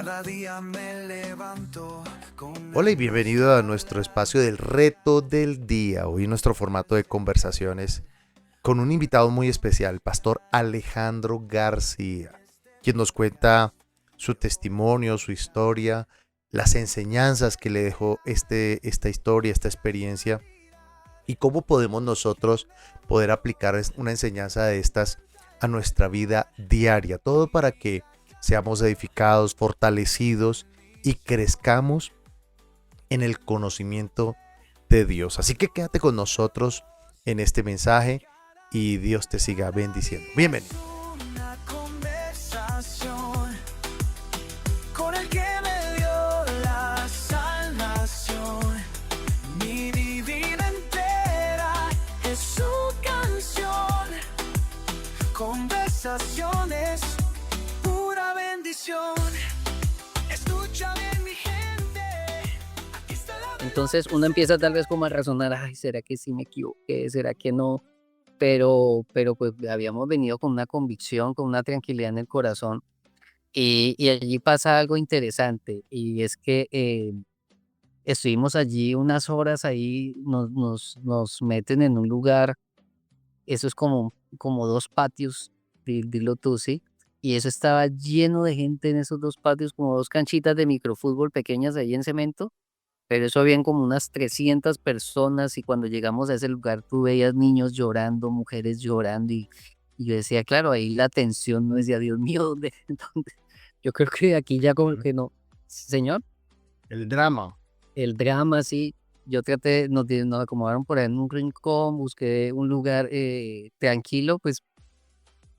Cada día me levanto con Hola y bienvenido a nuestro espacio del reto del día. Hoy nuestro formato de conversaciones con un invitado muy especial, el pastor Alejandro García, quien nos cuenta su testimonio, su historia, las enseñanzas que le dejó esta historia, esta experiencia y cómo podemos nosotros poder aplicar una enseñanza de estas a nuestra vida diaria. Todo para que seamos edificados, fortalecidos y crezcamos en el conocimiento de Dios. Así que quédate con nosotros en este mensaje y Dios te siga bendiciendo. Bienvenido. una conversación con el que me dio la salvación. Mi vida entera es su canción. Conversaciones, pura bendición. Escucha bien, mi gente. Aquí está la Entonces uno empieza tal vez como a razonar, ay, ¿será que sí me equivoqué? ¿Será que no? Pero pues habíamos venido con una convicción, con una tranquilidad en el corazón y allí pasa algo interesante y es que estuvimos allí unas horas ahí, nos meten en un lugar, eso es como dos patios, dilo tú, ¿sí? Y eso estaba lleno de gente en esos dos patios, como dos canchitas de microfútbol pequeñas ahí en cemento, pero eso habían como unas 300 personas y cuando llegamos a ese lugar tú veías niños llorando, mujeres llorando y yo decía, claro, ahí la tensión no decía, Dios mío, ¿dónde, dónde? Yo creo que aquí ya como que no. Señor, El drama. el drama, sí. Yo traté, nos acomodaron por ahí en un rincón, busqué un lugar tranquilo, pues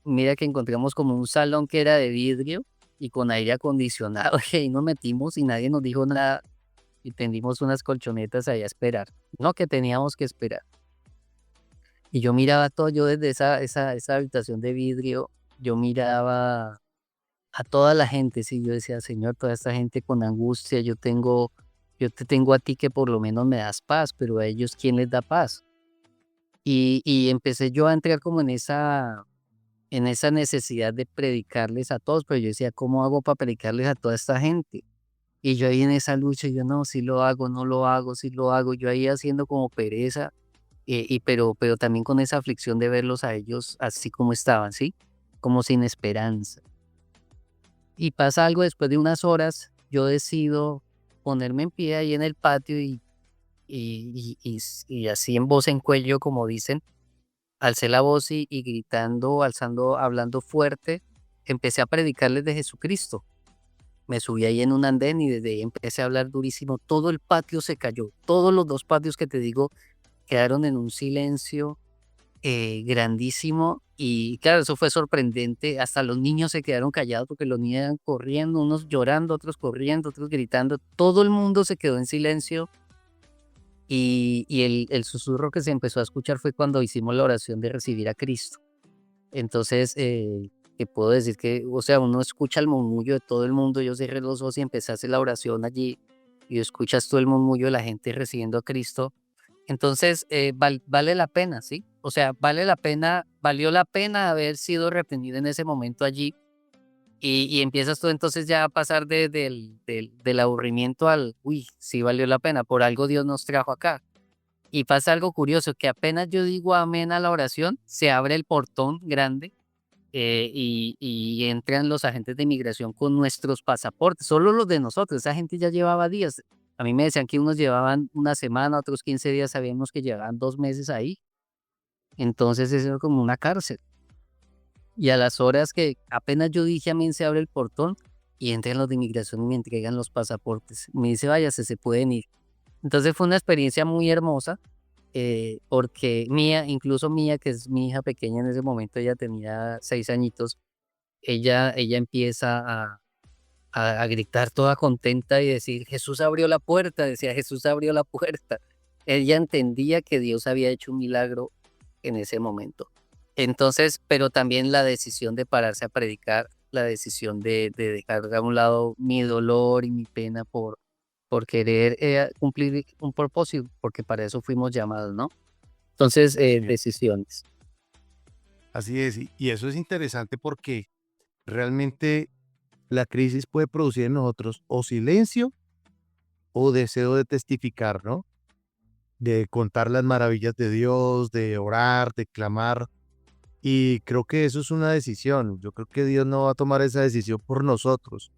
mira que encontramos como un salón que era de vidrio y con aire acondicionado, y ahí nos metimos y nadie nos dijo nada y tendimos unas colchonetas ahí a esperar, no que teníamos que esperar. Y yo miraba todo, yo desde esa habitación de vidrio, yo miraba a toda la gente, sí, yo decía, Señor, toda esta gente con angustia, yo te tengo a ti que por lo menos me das paz, pero a ellos, ¿quién les da paz? Y empecé yo a entrar como en esa necesidad de predicarles a todos, pero yo decía, ¿cómo hago para predicarles a toda esta gente? Y yo ahí en esa lucha, yo no, si lo hago, no lo hago, si lo hago, yo ahí haciendo como pereza, pero también con esa aflicción de verlos a ellos así como estaban, ¿sí? Como sin esperanza. Y pasa algo después de unas horas, yo decido ponerme en pie ahí en el patio y así en voz en cuello, como dicen, alcé la voz y gritando, alzando, hablando fuerte, empecé a predicarles de Jesucristo. Me subí ahí en un andén y desde ahí empecé a hablar durísimo. Todo el patio se cayó. Todos los dos patios que te digo quedaron en un silencio grandísimo. Y claro, eso fue sorprendente. Hasta los niños se quedaron callados porque los niños iban corriendo, unos llorando, otros corriendo, otros gritando. Todo el mundo se quedó en silencio. Y el susurro que se empezó a escuchar fue cuando hicimos la oración de recibir a Cristo. Entonces, te puedo decir que, o sea, uno escucha el murmullo de todo el mundo, yo cerré los ojos y empecé a hacer la oración allí, y escuchas todo el murmullo de la gente recibiendo a Cristo. Entonces, vale la pena, ¿sí? O sea, vale la pena, valió la pena haber sido retenido en ese momento allí, y empiezas tú entonces ya a pasar del aburrimiento al, uy, sí valió la pena, por algo Dios nos trajo acá. Y pasa algo curioso, que apenas yo digo amén a la oración, se abre el portón grande y entran los agentes de migración con nuestros pasaportes, solo los de nosotros, esa gente ya llevaba días. A mí me decían que unos llevaban una semana, otros 15 días, sabíamos que llevaban 2 meses ahí. Entonces eso era como una cárcel. Y a las horas que apenas yo dije amén, se abre el portón y entran los de inmigración y me entregan los pasaportes. Me dice, váyase, se pueden ir. Entonces fue una experiencia muy hermosa porque Mía, incluso Mía, que es mi hija pequeña en ese momento, ella tenía 6 añitos, ella empieza a gritar toda contenta y decir, Jesús abrió la puerta, decía, Jesús abrió la puerta. Ella entendía que Dios había hecho un milagro en ese momento. Entonces, pero también la decisión de pararse a predicar, la decisión de dejar a un lado mi dolor y mi pena por querer cumplir un propósito, porque para eso fuimos llamados, ¿no? Entonces, decisiones. Así es, y eso es interesante porque realmente la crisis puede producir en nosotros o silencio o deseo de testificar, ¿no? De contar las maravillas de Dios, de orar, de clamar. Y creo que eso es una decisión. Yo creo que Dios no va a tomar esa decisión por nosotros,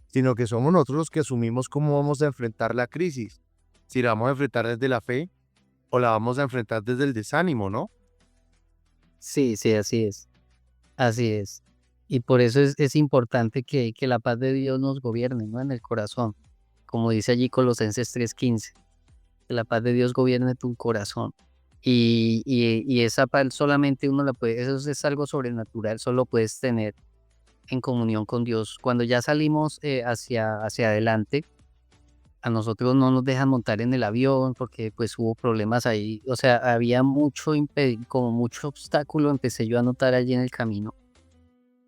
sino que somos nosotros los que asumimos cómo vamos a enfrentar la crisis. Si la vamos a enfrentar desde la fe o la vamos a enfrentar desde el desánimo, ¿no? Sí, sí, así es. Así es. Y por eso es importante que la paz de Dios nos gobierne, ¿no? En el corazón. Como dice allí Colosenses 3:15, que la paz de Dios gobierne tu corazón. Y esa paz solamente uno la puede, eso es algo sobrenatural, solo puedes tener en comunión con Dios. Cuando ya salimos hacia adelante, a nosotros no nos dejan montar en el avión porque pues hubo problemas ahí. O sea, había como mucho obstáculo, empecé yo a notar allí en el camino,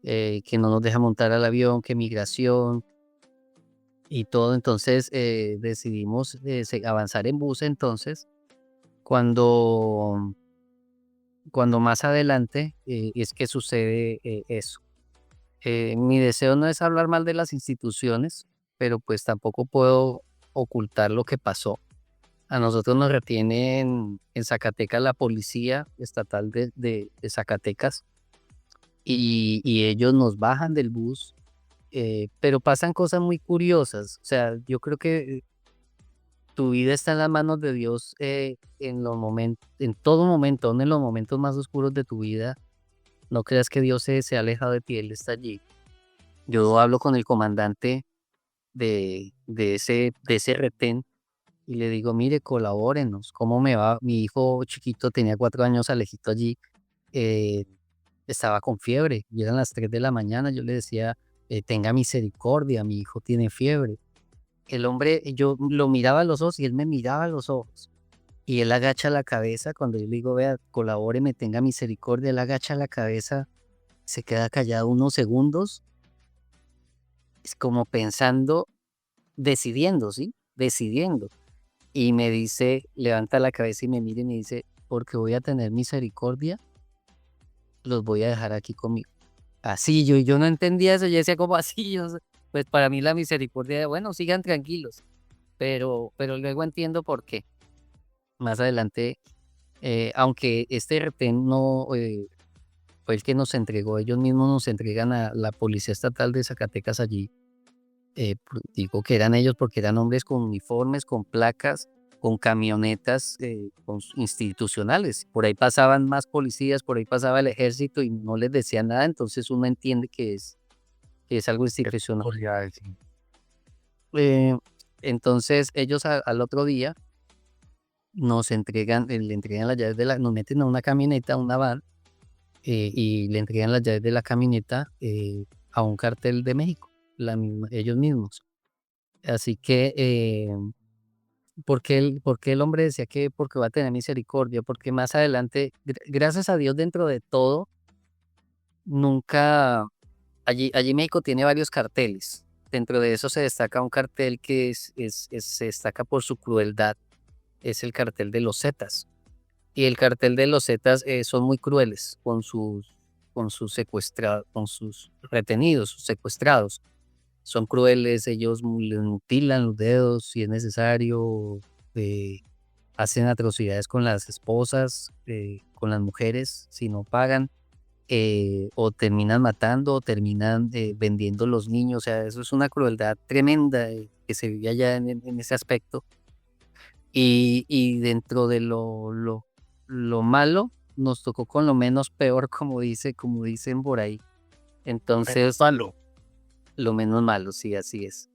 que no nos deja montar al avión, que migración y todo. Entonces decidimos avanzar en bus. Entonces, cuando, cuando más adelante es que sucede eso. Mi deseo no es hablar mal de las instituciones, pero pues tampoco puedo ocultar lo que pasó. A nosotros nos retienen en Zacatecas la policía estatal de Zacatecas y ellos nos bajan del bus, pero pasan cosas muy curiosas. O sea, yo creo que tu vida está en las manos de Dios en los momentos, en todo momento, aun en los momentos más oscuros de tu vida. No creas que Dios se ha alejado de ti, Él está allí. Yo hablo con el comandante de ese retén y le digo, mire, colabórenos, ¿cómo me va? Mi hijo chiquito tenía 4 años, Alejito allí, eh, estaba con fiebre y eran las 3 de la mañana. Yo le decía, tenga misericordia, mi hijo tiene fiebre. El hombre, yo lo miraba a los ojos y él me miraba a los ojos. Y él agacha la cabeza cuando yo le digo, vea, colabóreme, tenga misericordia. Él agacha la cabeza, se queda callado unos segundos, es como pensando, decidiendo, ¿sí? Decidiendo. Y me dice, levanta la cabeza y me mira y me dice, porque voy a tener misericordia, los voy a dejar aquí conmigo. Así yo no entendía eso, yo decía como así, pues para mí la misericordia, bueno, sigan tranquilos, pero luego entiendo por qué. Más adelante, aunque este retén no fue el que nos entregó, ellos mismos nos entregan a la Policía Estatal de Zacatecas allí. Digo que eran ellos porque eran hombres con uniformes, con placas, con camionetas institucionales. Por ahí pasaban más policías, por ahí pasaba el ejército y no les decía nada, entonces uno entiende que es algo institucional. Autoridades, sí. Eh, entonces ellos al otro día nos entregan, le entregan las llaves nos meten a una camioneta, a una van, y le entregan las llaves de la camioneta a un cartel de México, ellos mismos. Así que, ¿por qué el hombre decía que porque va a tener misericordia? Porque más adelante, gracias a Dios, dentro de todo, nunca, allí México tiene varios carteles. Dentro de eso se destaca un cartel que se destaca por su crueldad, es el cartel de los Zetas. Y el cartel de los Zetas son muy crueles con sus retenidos, sus secuestrados. Son crueles, ellos les mutilan los dedos si es necesario, eh, hacen atrocidades con las esposas, con las mujeres si no pagan, o terminan matando o terminan vendiendo los niños. O sea, eso es una crueldad tremenda que se vive allá en ese aspecto. Y dentro de lo malo, nos tocó con lo menos peor, como dicen por ahí. Entonces, lo menos malo, sí, así es.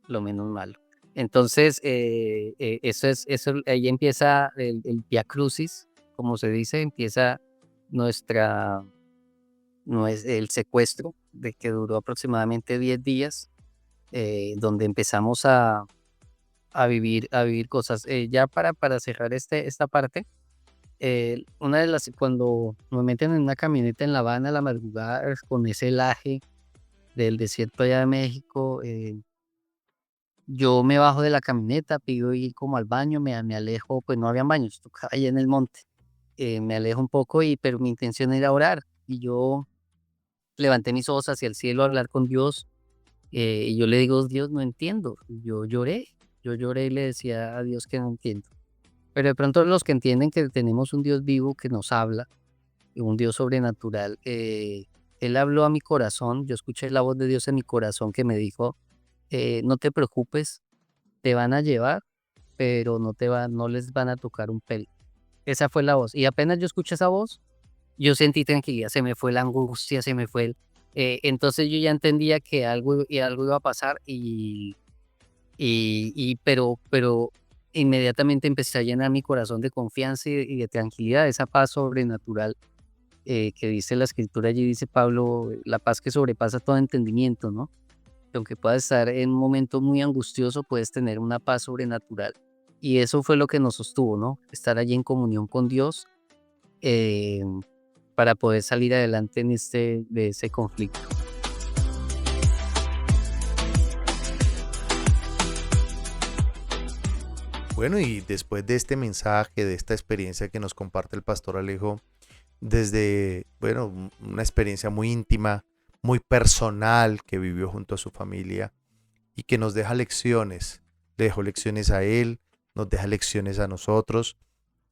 Lo menos malo. Entonces, ahí empieza el Vía Crucis, como se dice, empieza nuestra, no es el secuestro, de que duró aproximadamente 10 días, donde empezamos a vivir cosas. Ya para cerrar esta parte, cuando nos meten en una camioneta en La Habana a la madrugada con ese helaje del desierto allá de México, yo me bajo de la camioneta, pido ir como al baño, me alejo, pues no había baños, tocaba allá en el monte. Me alejo un poco, pero mi intención era orar. Y yo levanté mis ojos hacia el cielo a hablar con Dios Y yo le digo, Dios, no entiendo. Yo lloré y le decía a Dios que no entiendo. Pero de pronto los que entienden que tenemos un Dios vivo que nos habla, y un Dios sobrenatural, Él habló a mi corazón, yo escuché la voz de Dios en mi corazón que me dijo, no te preocupes, te van a llevar, pero no les van a tocar un pelo. Esa fue la voz. Y apenas yo escuché esa voz, yo sentí tranquilidad, se me fue la angustia, se me fue entonces yo ya entendía que algo iba a pasar pero inmediatamente empecé a llenar mi corazón de confianza y de tranquilidad, esa paz sobrenatural que dice la escritura, allí dice Pablo, la paz que sobrepasa todo entendimiento, ¿no? Que aunque puedas estar en un momento muy angustioso, puedes tener una paz sobrenatural. Y eso fue lo que nos sostuvo, ¿no? Estar allí en comunión con Dios eh, para poder salir adelante de ese conflicto. Bueno, y después de este mensaje, de esta experiencia que nos comparte el pastor Alejo, desde, bueno, una experiencia muy íntima, muy personal que vivió junto a su familia y que nos deja lecciones, le dejó lecciones a él, nos deja lecciones a nosotros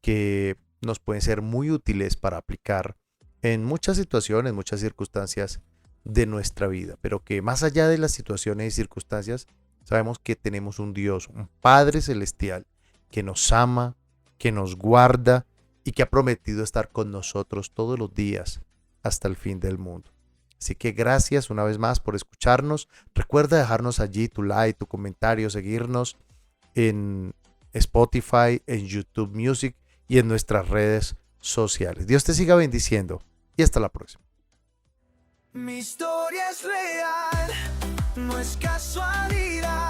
que nos pueden ser muy útiles para aplicar en muchas situaciones, muchas circunstancias de nuestra vida, pero que más allá de las situaciones y circunstancias, sabemos que tenemos un Dios, un Padre Celestial, que nos ama, que nos guarda y que ha prometido estar con nosotros todos los días hasta el fin del mundo. Así que gracias una vez más por escucharnos. Recuerda dejarnos allí tu like, tu comentario, seguirnos en Spotify, en YouTube Music y en nuestras redes sociales. Dios te siga bendiciendo y hasta la próxima. Mi historia es real, no es casualidad.